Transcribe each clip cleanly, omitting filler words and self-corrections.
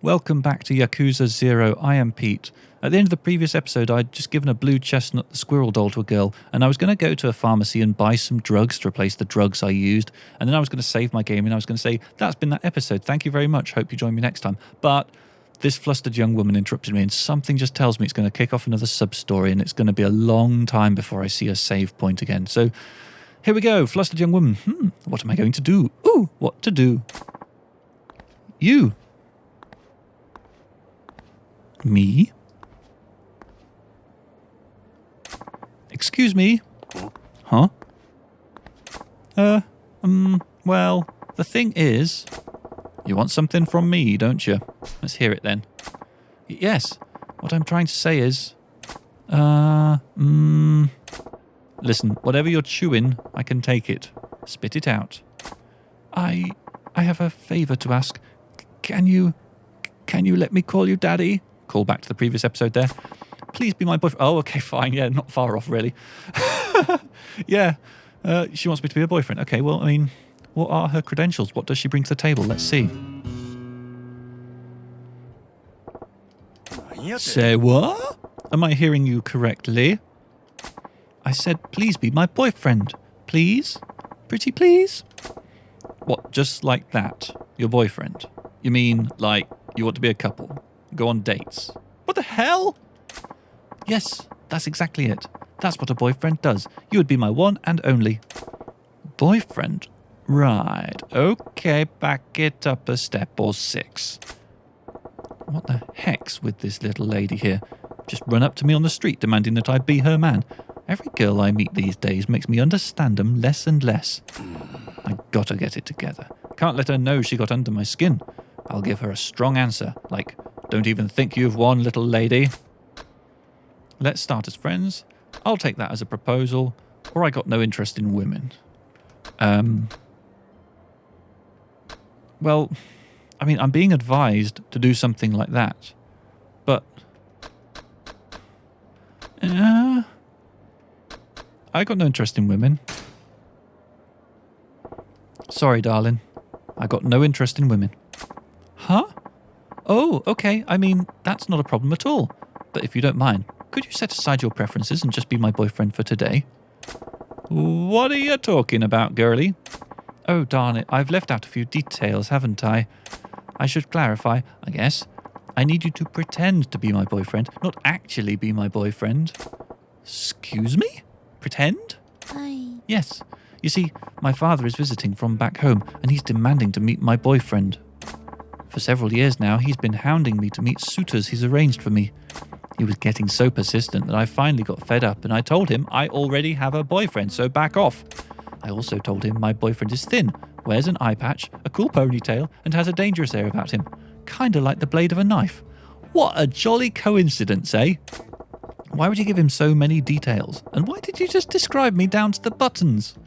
Welcome back to Yakuza 0. I am Pete. At the end of the previous episode, I'd just given a blue chestnut the squirrel doll to a girl, and I was going to go to a pharmacy and buy some drugs to replace the drugs I used, and then I was going to save my game, and I was going to say, that's been that episode, thank you very much, hope you join me next time. But this flustered young woman interrupted me, and something just tells me it's going to kick off another sub-story, and it's going to be a long time before I see a save point again. So, here we go, flustered young woman. What am I going to do? Ooh, what to do? You. Me? Excuse me? Huh? Well, the thing is, you want something from me, don't you? Let's hear it then. Yes, what I'm trying to say is, listen, whatever you're chewing, I can take it. Spit it out. I have a favour to ask. Can you let me call you Daddy? Call back to the previous episode there. Please be my boyfriend. Oh, okay, fine. Yeah, not far off, really. Yeah, she wants me to be her boyfriend. Okay, well, I mean, what are her credentials? What does she bring to the table? Let's see. Say what? Am I hearing you correctly? I said, please be my boyfriend. Please? Pretty please? What, just like that? Your boyfriend? You mean, like, you want to be a couple? Go on dates? What the hell? Yes, that's exactly it. That's what a boyfriend does. You would be my one and only. Boyfriend? Right. Okay, back it up a step or six. What the heck's with this little lady here? Just run up to me on the street demanding that I be her man. Every girl I meet these days makes me understand them less and less. I gotta get it together. Can't let her know she got under my skin. I'll give her a strong answer, like, don't even think you've won, little lady. Let's start as friends. I'll take that as a proposal, or I got no interest in women. Well, I mean, I'm being advised to do something like that, but I got no interest in women. Sorry, darling. I got no interest in women. Huh? Oh, okay. I mean, that's not a problem at all. But if you don't mind, could you set aside your preferences and just be my boyfriend for today? What are you talking about, girlie? Oh, darn it. I've left out a few details, haven't I? I should clarify, I guess. I need you to pretend to be my boyfriend, not actually be my boyfriend. Excuse me? Pretend? Hi. Yes. You see, my father is visiting from back home, and he's demanding to meet my boyfriend. For several years now, he's been hounding me to meet suitors he's arranged for me. He was getting so persistent that I finally got fed up, and I told him I already have a boyfriend, so back off. I also told him my boyfriend is thin, wears an eye patch, a cool ponytail, and has a dangerous air about him. Kinda like the blade of a knife. What a jolly coincidence, eh? Why would you give him so many details? And why did you just describe me down to the buttons?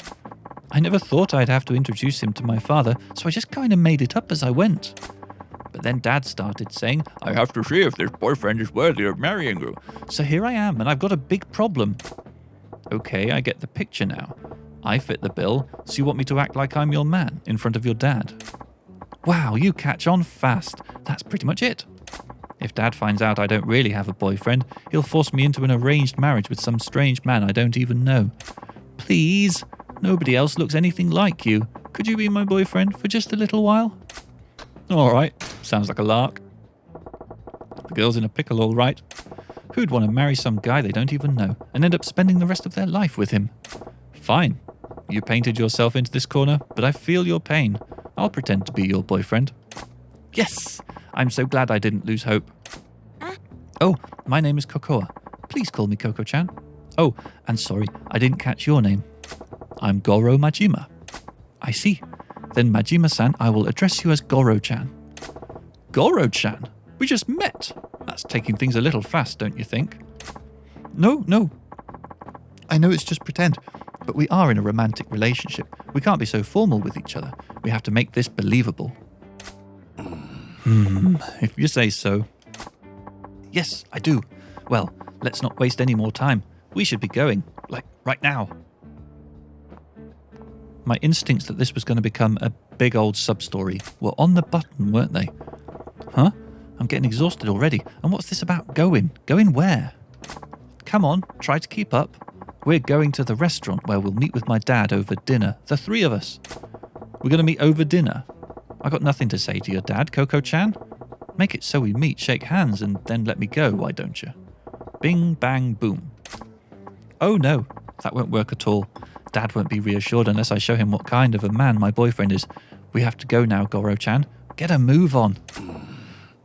I never thought I'd have to introduce him to my father, so I just kinda made it up as I went. But then Dad started saying, I have to see if this boyfriend is worthy of marrying you. So here I am, and I've got a big problem. Okay, I get the picture now. I fit the bill, so you want me to act like I'm your man in front of your dad. Wow, you catch on fast. That's pretty much it. If Dad finds out I don't really have a boyfriend, he'll force me into an arranged marriage with some strange man I don't even know. Please, nobody else looks anything like you. Could you be my boyfriend for just a little while? All right, sounds like a lark. The girl's in a pickle, all right. Who'd want to marry some guy they don't even know and end up spending the rest of their life with him? Fine. You painted yourself into this corner, but I feel your pain. I'll pretend to be your boyfriend. Yes! I'm so glad I didn't lose hope. Oh, my name is Kokoa. Please call me Koko-chan. Oh, and sorry, I didn't catch your name. I'm Goro Majima. I see. Then Majima-san, I will address you as Goro-chan. Goro-chan? We just met. That's taking things a little fast, don't you think? No. I know it's just pretend, but we are in a romantic relationship. We can't be so formal with each other. We have to make this believable. If you say so. Yes, I do. Well, let's not waste any more time. We should be going, like, right now. My instincts that this was going to become a big old sub-story were on the button, weren't they? Huh? I'm getting exhausted already. And what's this about going? Going where? Come on, try to keep up. We're going to the restaurant where we'll meet with my dad over dinner. The three of us. We're going to meet over dinner. I got nothing to say to your dad, Coco-chan. Make it so we meet, shake hands, and then let me go, why don't you? Bing, bang, boom. Oh no, that won't work at all. Dad won't be reassured unless I show him what kind of a man my boyfriend is. We have to go now, Goro-chan. Get a move on.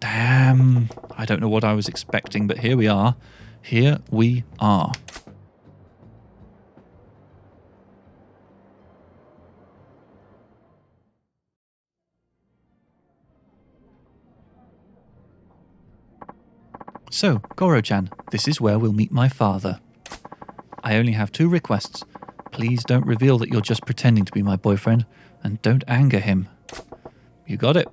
Damn. I don't know what I was expecting, but here we are. Here we are. So, Goro-chan, this is where we'll meet my father. I only have 2 requests. Please don't reveal that you're just pretending to be my boyfriend, and don't anger him. You got it.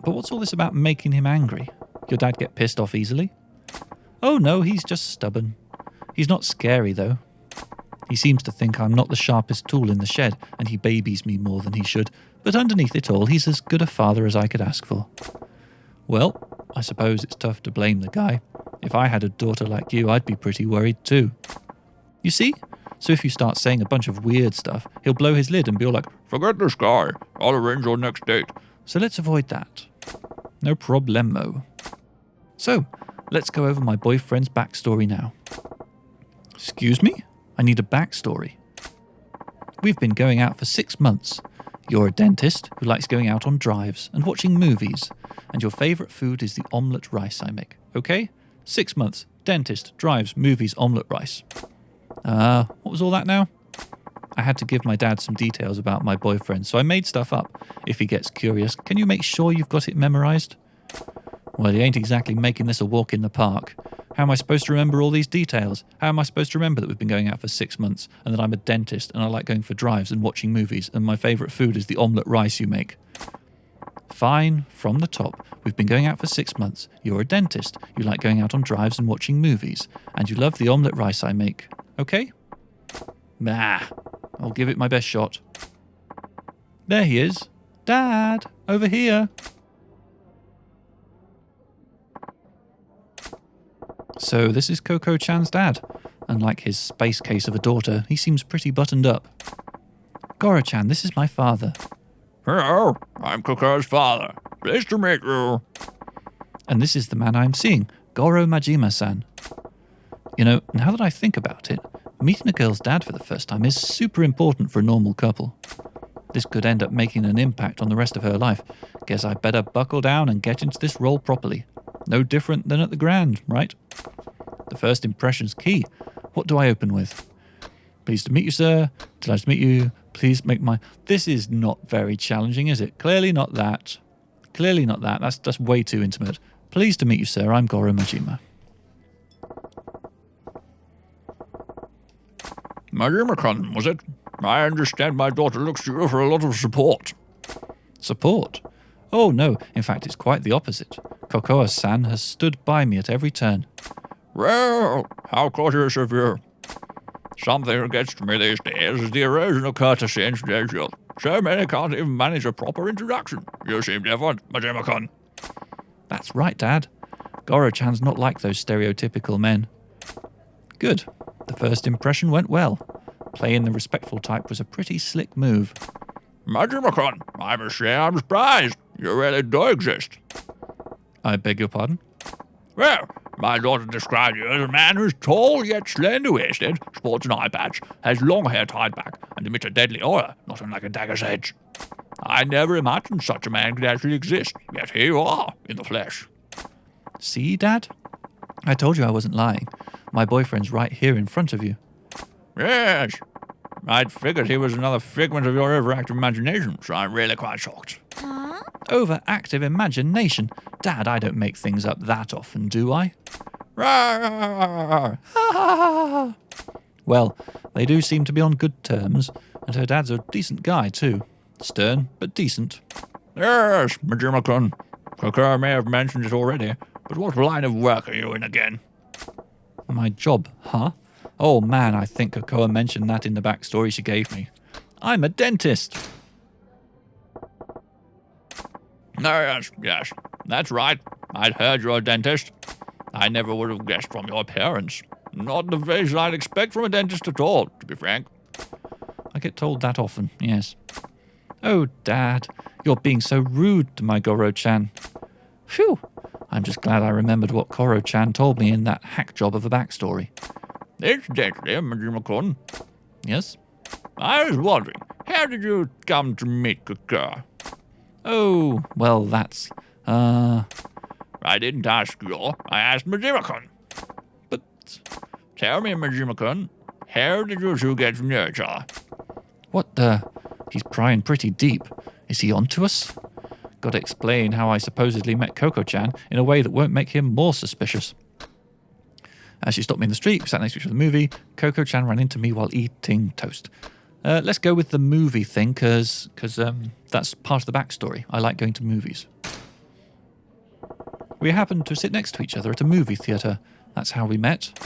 But what's all this about making him angry? Your dad get pissed off easily? Oh no, he's just stubborn. He's not scary though. He seems to think I'm not the sharpest tool in the shed, and he babies me more than he should, but underneath it all, he's as good a father as I could ask for. Well, I suppose it's tough to blame the guy. If I had a daughter like you, I'd be pretty worried too. You see? So if you start saying a bunch of weird stuff, he'll blow his lid and be all like, "Forget this guy, I'll arrange your next date." So let's avoid that. No problemo. So, let's go over my boyfriend's backstory now. Excuse me? I need a backstory. We've been going out for 6 months. You're a dentist who likes going out on drives and watching movies, and your favourite food is the omelette rice I make, okay? 6 months, dentist, drives, movies, omelette rice. What was all that now? I had to give my dad some details about my boyfriend, so I made stuff up. If he gets curious, can you make sure you've got it memorised? Well, he ain't exactly making this a walk in the park. How am I supposed to remember all these details? How am I supposed to remember that we've been going out for 6 months, and that I'm a dentist, and I like going for drives and watching movies, and my favourite food is the omelette rice you make? Fine, from the top. We've been going out for 6 months. You're a dentist. You like going out on drives and watching movies, and you love the omelette rice I make. Okay? I'll give it my best shot. There he is. Dad, over here. So this is Coco-chan's dad. Unlike his space case of a daughter, he seems pretty buttoned up. Goro-chan, this is my father. Hello, I'm Coco's father. Pleased to meet you. And this is the man I'm seeing, Goro Majima-san. You know, now that I think about it, meeting a girl's dad for the first time is super important for a normal couple. This could end up making an impact on the rest of her life. Guess I better buckle down and get into this role properly. No different than at the Grand, right? The first impression's key. What do I open with? Pleased to meet you, sir. Delighted to meet you. Please make my... This is not very challenging, is it? Clearly not that. Clearly not that. That's way too intimate. Pleased to meet you, sir. I'm Goro Majima. Majima-kun, was it? I understand my daughter looks to you for a lot of support. Support? Oh, no. In fact, it's quite the opposite. Cocoa-san has stood by me at every turn. Well, how courteous of you. Something that gets to me these days is the erosion of courtesy and schedule. So many can't even manage a proper introduction. You seem different, Majima-kun. That's right, Dad. Goro-chan's not like those stereotypical men. Good. The first impression went well. Playing the respectful type was a pretty slick move. Majima-kun, I must say I'm surprised. You really do exist. I beg your pardon? Well, my daughter described you as a man who's tall yet slender-waisted, sports an eye patch, has long hair tied back, and emits a deadly aura, not unlike a dagger's edge. I never imagined such a man could actually exist, yet here you are, in the flesh. See, Dad? I told you I wasn't lying. My boyfriend's right here in front of you. Yes, I'd figured he was another figment of your overactive imagination, so I'm really quite shocked. Overactive imagination? Dad, I don't make things up that often, do I? Well, they do seem to be on good terms, and her dad's a decent guy too. Stern, but decent. Yes, Majima-kun. Coco may have mentioned it already, but what line of work are you in again? My job, huh? Oh man, I think Cocoa mentioned that in the backstory she gave me. I'm a dentist. Yes, that's right. I'd heard you're a dentist. I never would have guessed from your appearance. Not the face I'd expect from a dentist at all, to be frank. I get told that often, yes. Oh, Dad, you're being so rude to my Goro-chan. Phew, I'm just glad I remembered what Koro-chan told me in that hack job of a backstory. Incidentally, Majima-kun, Yes? I was wondering, how did you come to meet Kakar? Oh, well, that's, I didn't ask you, I asked Majima-kun. but, Tell me, Majima-kun, how did you two get to know each other? what the? He's prying pretty deep. Is he onto us? Gotta explain how I supposedly met Coco-chan in a way that won't make him more suspicious. As she stopped me in the street, we sat next to each other in the movie, Coco-chan ran into me while eating toast. Let's go with the movie thing, because that's part of the backstory. I like going to movies. We happened to sit next to each other at a movie theatre. That's how we met.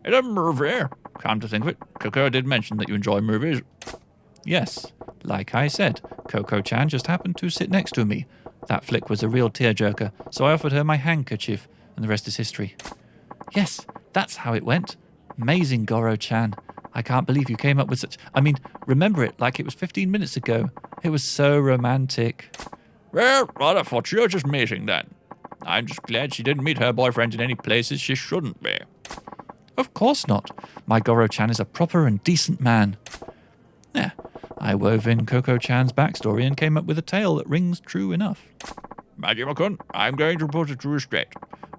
It's a movie. Come to think of it, Kakar did mention that you enjoy movies. Yes, like I said, Coco-chan just happened to sit next to me. That flick was a real tearjerker, so I offered her my handkerchief, and the rest is history. Yes, that's how it went. Amazing, Goro-chan. I can't believe you came up with such... I mean, remember it like it was 15 minutes ago. It was so romantic. Well, what a fortuitous meeting then. I'm just glad she didn't meet her boyfriend in any places she shouldn't be. Of course not. My Goro-chan is a proper and decent man. Yeah, I wove in Coco-chan's backstory and came up with a tale that rings true enough. Majima-kun, I'm going to put it to you straight.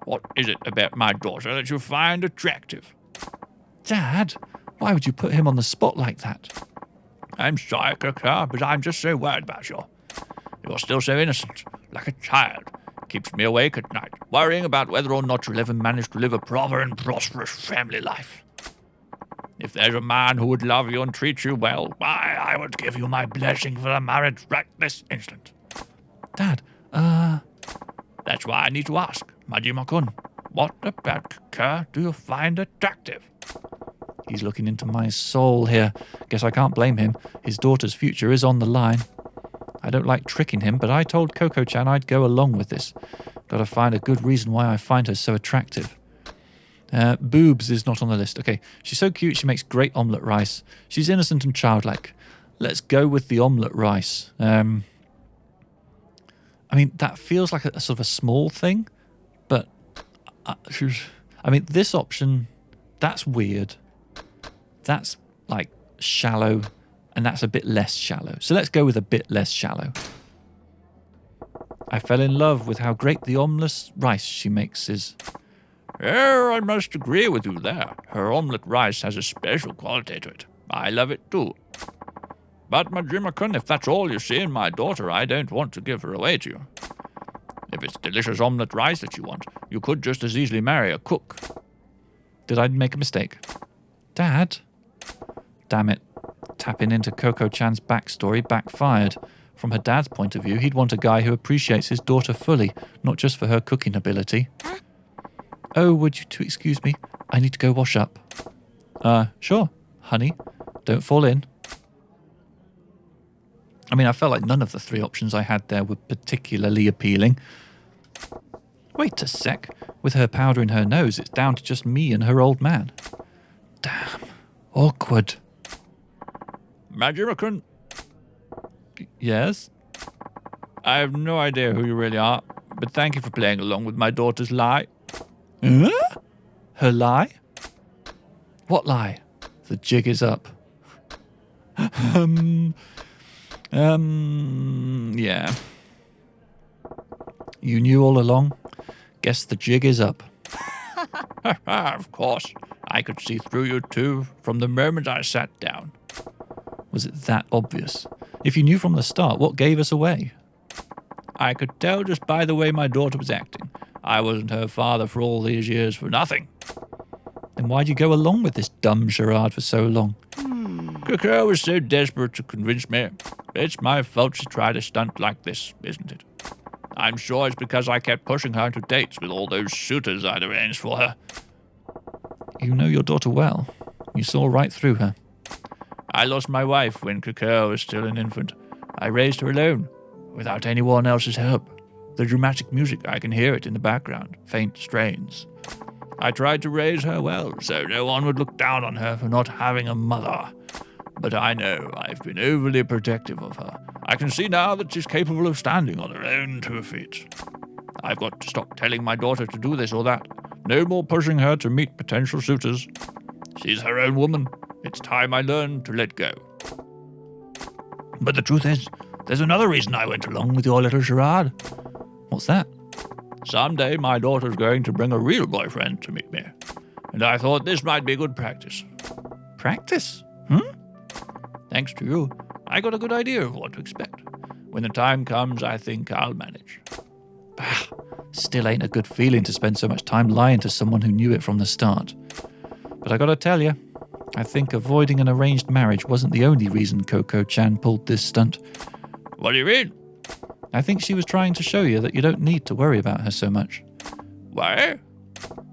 What is it about my daughter that you find attractive? Dad, why would you put him on the spot like that? I'm sorry, Kakar, but I'm just so worried about you. You're still so innocent, like a child. Keeps me awake at night, worrying about whether or not you'll ever manage to live a proper and prosperous family life. If there's a man who would love you and treat you well, why, I would give you my blessing for the marriage right this instant. Dad, That's why I need to ask, Majima-kun, what about Kakar do you find attractive? he's looking into my soul here. Guess I can't blame him. His daughter's future is on the line. I don't like tricking him, but I told Coco-chan I'd go along with this. Gotta find a good reason why I find her so attractive. Boobs is not on the list. Okay, she's so cute, she makes great omelette rice. She's innocent and childlike. Let's go with the omelette rice. I mean, that feels like a sort of a small thing, but I mean, this option, that's weird. That's like shallow, and that's a bit less shallow. So let's go with a bit less shallow. I fell in love with how great the omelette rice she makes is. Oh, I must agree with you there. Her omelette rice has a special quality to it. I love it too. But Majima-kun, if that's all you see in my daughter, I don't want to give her away to you. If it's delicious omelette rice that you want, you could just as easily marry a cook. Did I make a mistake? Dad? Damn it. Tapping into Coco-chan's backstory backfired. From her dad's point of view, he'd want a guy who appreciates his daughter fully, not just for her cooking ability. Oh, would you two excuse me? I need to go wash up. Sure, honey. Don't fall in. I mean, I felt like none of the three options I had there were particularly appealing. Wait a sec. With her powder in her nose, it's down to just me and her old man. Damn. Awkward. Majima-kun, Yes? I have no idea who you really are, but thank you for playing along with my daughter's lie. Her lie? What lie? The jig is up. Yeah. You knew all along? Guess the jig is up. Of course, I could see through you too from the moment I sat down. Was it that obvious? If you knew from the start, what gave us away? I could tell just by the way my daughter was acting. I wasn't her father for all these years for nothing. Then why'd you go along with this dumb charade for so long? Kakar was so desperate to convince me. It's my fault she tried a stunt like this, isn't it? I'm sure it's because I kept pushing her into dates with all those suitors I'd arranged for her. You know your daughter well. You saw right through her. I lost my wife when Kakar was still an infant. I raised her alone, without anyone else's help. The dramatic music, I can hear it in the background, faint strains. I tried to raise her well, so no one would look down on her for not having a mother. But I know I've been overly protective of her. I can see now that she's capable of standing on her own 2 feet. I've got to stop telling my daughter to do this or that. No more pushing her to meet potential suitors. She's her own woman. It's time I learned to let go. But the truth is, there's another reason I went along with your little charade. What's that? Someday my daughter's going to bring a real boyfriend to meet me. And I thought this might be good practice. Practice? Thanks to you, I got a good idea of what to expect. When the time comes, I think I'll manage. Bah, still ain't a good feeling to spend so much time lying to someone who knew it from the start. But I gotta tell you, I think avoiding an arranged marriage wasn't the only reason Coco-chan pulled this stunt. What do you mean? I think she was trying to show you that you don't need to worry about her so much. Why?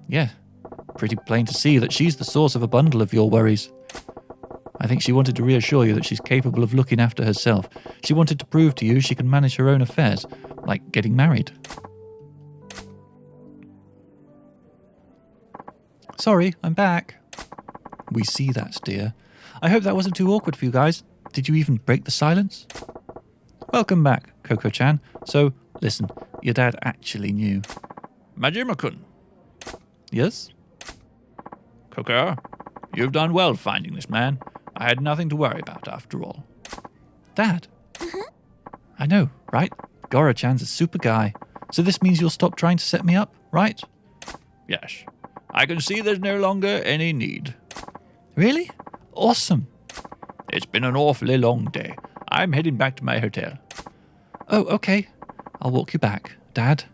Yeah, pretty plain to see that she's the source of a bundle of your worries. I think she wanted to reassure you that she's capable of looking after herself. She wanted to prove to you she can manage her own affairs, like getting married. Sorry, I'm back. We see that, dear. I hope that wasn't too awkward for you guys. Did you even break the silence? Welcome back, Coco-chan. So, listen, your dad actually knew. Majima-kun. Yes? Coco, you've done well finding this man. I had nothing to worry about after all. Dad? I know, right? Goro-chan's a super guy. So this means you'll stop trying to set me up, right? Yes. I can see there's no longer any need. Really? Awesome. It's been an awfully long day. I'm heading back to my hotel. Oh, okay. I'll walk you back, Dad.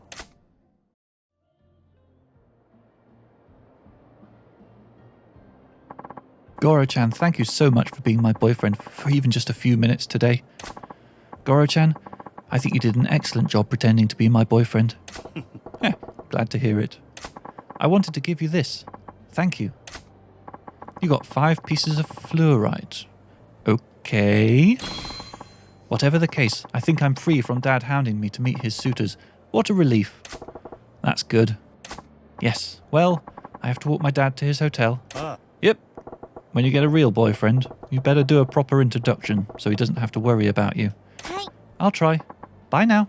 Goro-chan, thank you so much for being my boyfriend for even just a few minutes today. Goro-chan, I think you did an excellent job pretending to be my boyfriend. Glad to hear it. I wanted to give you this. Thank you. You got 5 pieces of fluorite. Okay. Whatever the case, I think I'm free from Dad hounding me to meet his suitors. What a relief. That's good. Yes, well, I have to walk my dad to his hotel. Yep. When you get a real boyfriend, you better do a proper introduction so he doesn't have to worry about you. I'll try. Bye now.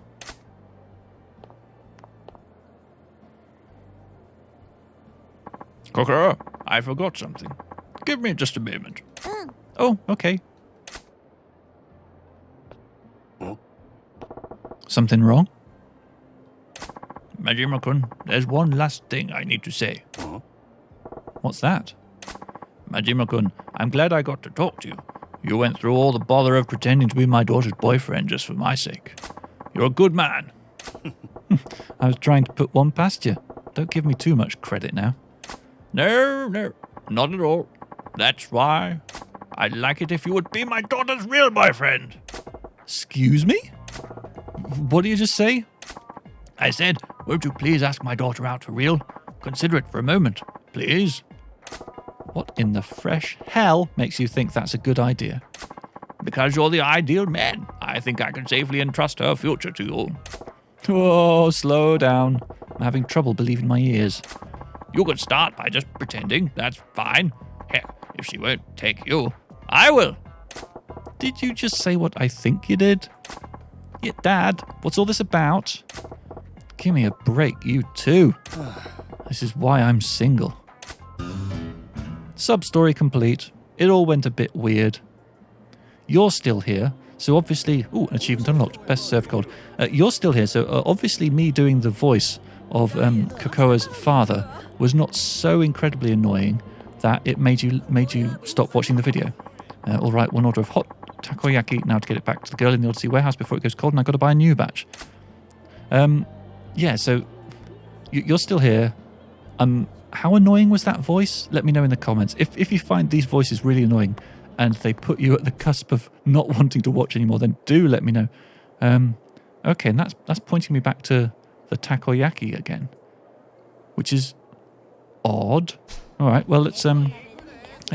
Coco, I forgot something. Give me just a moment. Oh, okay. Something wrong? Majima-kun, there's one last thing I need to say. What's that? Majima-kun, I'm glad I got to talk to you. You went through all the bother of pretending to be my daughter's boyfriend just for my sake. You're a good man. I was trying to put one past you. Don't give me too much credit now. No, not at all. That's why I'd like it if you would be my daughter's real boyfriend. Excuse me? What did you just say? I said, won't you please ask my daughter out for real? Consider it for a moment, please. What in the fresh hell makes you think that's a good idea? Because you're the ideal man. I think I can safely entrust her future to you. Oh, slow down. I'm having trouble believing my ears. You could start by just pretending. That's fine. Heck, if she won't take you, I will. Did you just say what I think you did? Yeah, Dad, what's all this about? Give me a break, you too. This is why I'm single. Sub-story complete. It all went a bit weird. You're still here, so obviously... Ooh, achievement unlocked. Best served gold. You're still here, so obviously me doing the voice of Kokoa's father was not so incredibly annoying that it made you stop watching the video. All right, 1 order of hot takoyaki. Now to get it back to the girl in the Odyssey warehouse before it goes cold, and I've got to buy a new batch. Yeah, so you're still here. How annoying was that voice? Let me know in the comments. If you find these voices really annoying and they put you at the cusp of not wanting to watch anymore, then do let me know. Okay, and that's pointing me back to the takoyaki again, which is odd. All right, well let's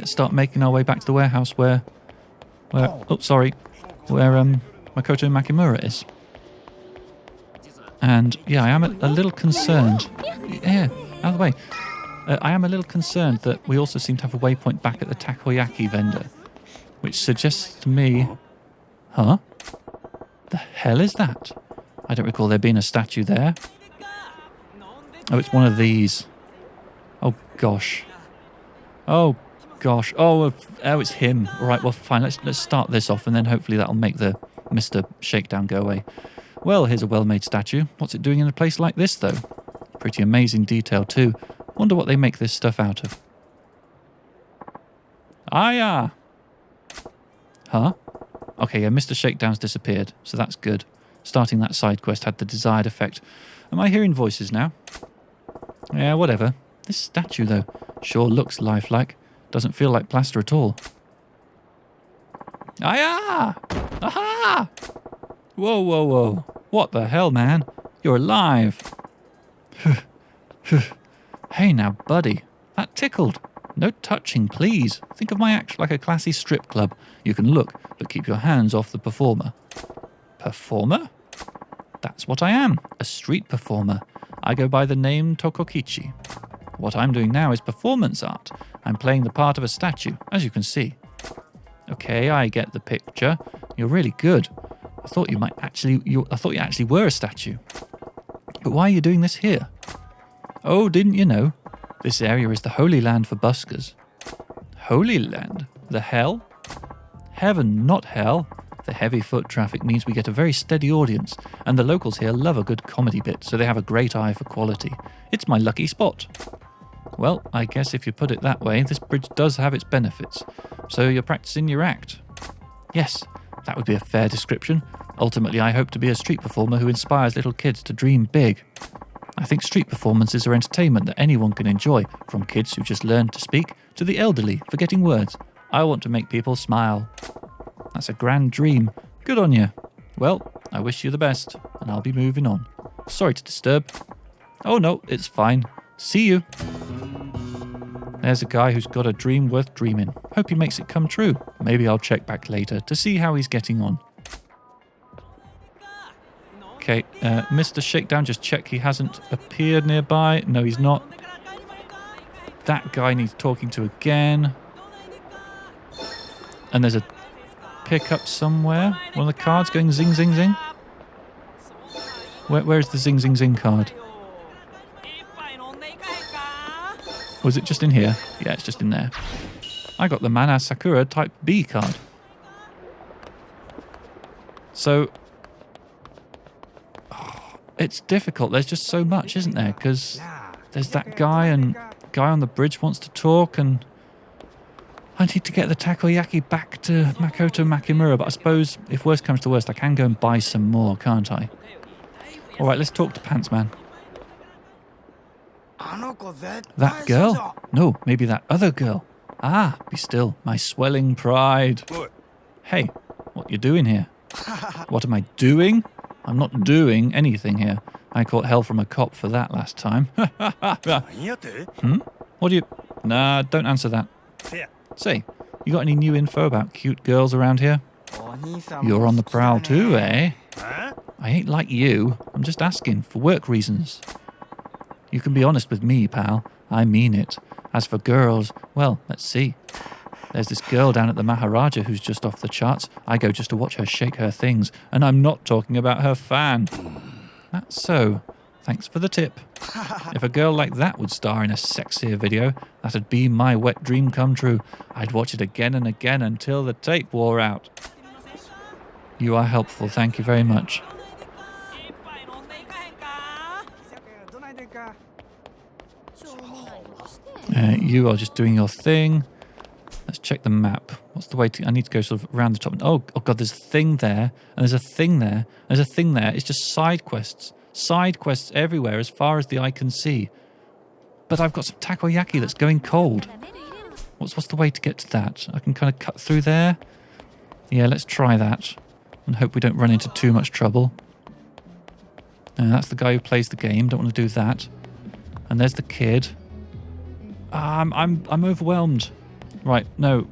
start making our way back to the warehouse where Makoto Makimura is. And yeah, I am a little concerned. Yeah, out of the way. I am a little concerned that we also seem to have a waypoint back at the takoyaki vendor, which suggests to me... Huh? The hell is that? I don't recall there being a statue there. Oh, it's one of these. Oh, gosh. Oh, gosh. Oh, it's him. All right, well, fine. Let's start this off, and then hopefully that'll make the Mr. Shakedown go away. Well, here's a well-made statue. What's it doing in a place like this, though? Pretty amazing detail, too. Wonder what they make this stuff out of. Ah, huh? Okay, yeah, Mr. Shakedown's disappeared, so that's good. Starting that side quest had the desired effect. Am I hearing voices now? Yeah, whatever. This statue, though, sure looks lifelike. Doesn't feel like plaster at all. Ah! Aha! Whoa, whoa, whoa. What the hell, man? You're alive. Hey now, buddy. That tickled. No touching, please. Think of my act like a classy strip club. You can look, but keep your hands off the performer. Performer? That's what I am, a street performer. I go by the name Tokokichi. What I'm doing now is performance art. I'm playing the part of a statue, as you can see. Okay, I get the picture. You're really good. I thought you actually were a statue. But why are you doing this here? Oh, didn't you know? This area is the Holy Land for buskers. Holy Land? The hell? Heaven, not hell. The heavy foot traffic means we get a very steady audience, and the locals here love a good comedy bit, so they have a great eye for quality. It's my lucky spot. Well, I guess if you put it that way, this bridge does have its benefits. So you're practicing your act. Yes, that would be a fair description. Ultimately, I hope to be a street performer who inspires little kids to dream big. I think street performances are entertainment that anyone can enjoy, from kids who just learn to speak to the elderly forgetting words. I want to make people smile. That's a grand dream. Good on you. Well, I wish you the best, and I'll be moving on. Sorry to disturb. Oh no, it's fine. See you. There's a guy who's got a dream worth dreaming. Hope he makes it come true. Maybe I'll check back later to see how he's getting on. Okay, Mr. Shakedown, just check he hasn't appeared nearby. No, he's not. That guy needs talking to again. And there's a pickup somewhere. One of the cards going zing, zing, zing. Where's the zing, zing, zing card? Was it just in here? Yeah, it's just in there. I got the Mana Sakura Type B card. So... it's difficult. There's just so much, isn't there? Because there's that guy, and guy on the bridge wants to talk, and I need to get the takoyaki back to Makoto Makimura, but I suppose if worst comes to worst, I can go and buy some more, can't I? All right, let's talk to Pants Man. That girl? No, maybe that other girl. Ah, be still, my swelling pride. Hey, what you doing here? What am I doing? I'm not doing anything here. I caught hell from a cop for that last time. What do you... Nah, don't answer that. Say, you got any new info about cute girls around here? You're on the prowl too, eh? I ain't like you. I'm just asking, for work reasons. You can be honest with me, pal. I mean it. As for girls, well, let's see. There's this girl down at the Maharaja who's just off the charts. I go just to watch her shake her things, and I'm not talking about her fan. That's so. Thanks for the tip. If a girl like that would star in a sexier video, that'd be my wet dream come true. I'd watch it again and again until the tape wore out. You are helpful, thank you very much. You are just doing your thing. Let's check the map. What's the way to... I need to go sort of around the top. Oh God, there's a thing there. And there's a thing there. There's a thing there. It's just side quests. Side quests everywhere as far as the eye can see. But I've got some takoyaki that's going cold. What's the way to get to that? I can kind of cut through there. Yeah, let's try that. And hope we don't run into too much trouble. That's the guy who plays the game. Don't want to do that. And there's the kid. I'm overwhelmed. Right, no.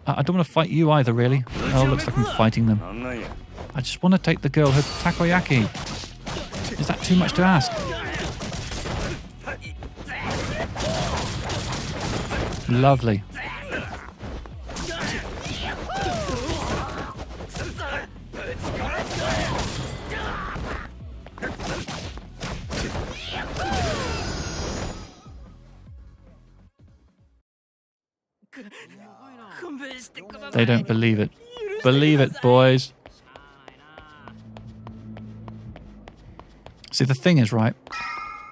I don't want to fight you either, really. Oh, looks like I'm fighting them. I just want to take the girl her takoyaki. Is that too much to ask? Lovely. They don't believe it. Believe it, boys. See, the thing is, right,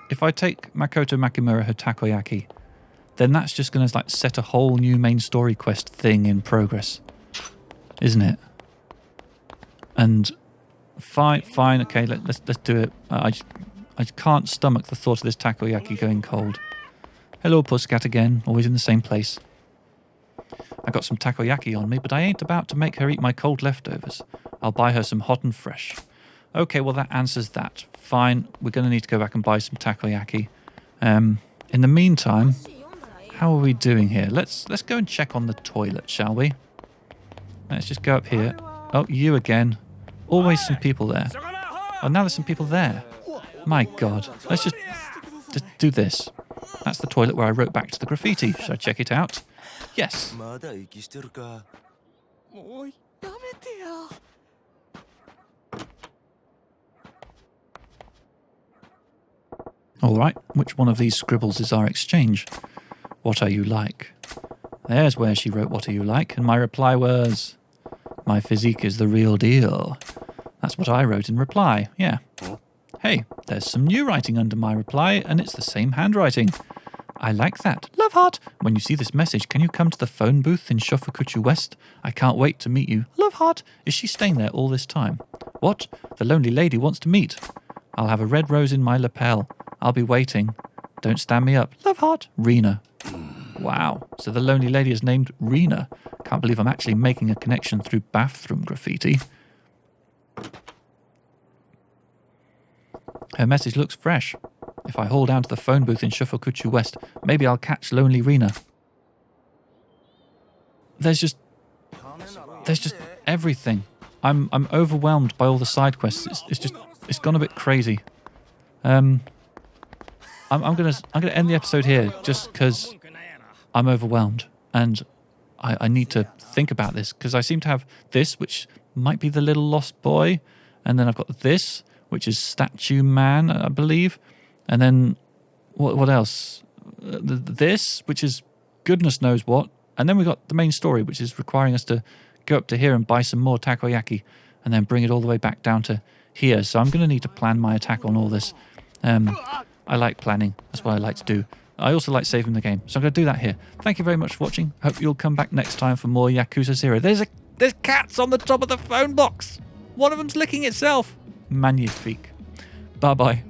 if I take Makoto Makimura her takoyaki, then that's just going to like set a whole new main story quest thing in progress, isn't it? And fine, okay, let's do it. I just can't stomach the thought of this takoyaki going cold. Hello, Pussycat again, always in the same place. I got some takoyaki on me, but I ain't about to make her eat my cold leftovers. I'll buy her some hot and fresh. Okay, well that answers that. Fine, we're going to need to go back and buy some takoyaki. In the meantime, how are we doing here? Let's go and check on the toilet, shall we? Let's just go up here. Oh, you again. Always some people there. Oh, now there's some people there. My God. Let's just do this. That's the toilet where I wrote back to the graffiti. Should I check it out? Yes. All right, which one of these scribbles is our exchange? What are you like? There's where she wrote, what are you like? And my reply was, my physique is the real deal. That's what I wrote in reply, yeah. Hey, there's some new writing under my reply, and it's the same handwriting. I like that. Love heart. When you see this message, can you come to the phone booth in Shofukuchi West? I can't wait to meet you. Love heart. Is she staying there all this time? What? The lonely lady wants to meet. I'll have a red rose in my lapel. I'll be waiting. Don't stand me up. Love heart. Rena. Wow. So the lonely lady is named Rena. Can't believe I'm actually making a connection through bathroom graffiti. Her message looks fresh. If I haul down to the phone booth in Shofukuchi West, maybe I'll catch lonely Rena. There's just everything. I'm overwhelmed by all the side quests. It's gone a bit crazy. I'm gonna end the episode here just because I'm overwhelmed and I need to think about this because I seem to have this, which might be the little lost boy, and then I've got this, which is Statue Man, I believe, and then what else? This, which is goodness knows what, and then we've got the main story, which is requiring us to go up to here and buy some more takoyaki, and then bring it all the way back down to here. So I'm going to need to plan my attack on all this. I like planning. That's what I like to do. I also like saving the game. So I'm going to do that here. Thank you very much for watching. Hope you'll come back next time for more Yakuza 0. There's cats on the top of the phone box. One of them's licking itself. Magnifique. Bye-bye.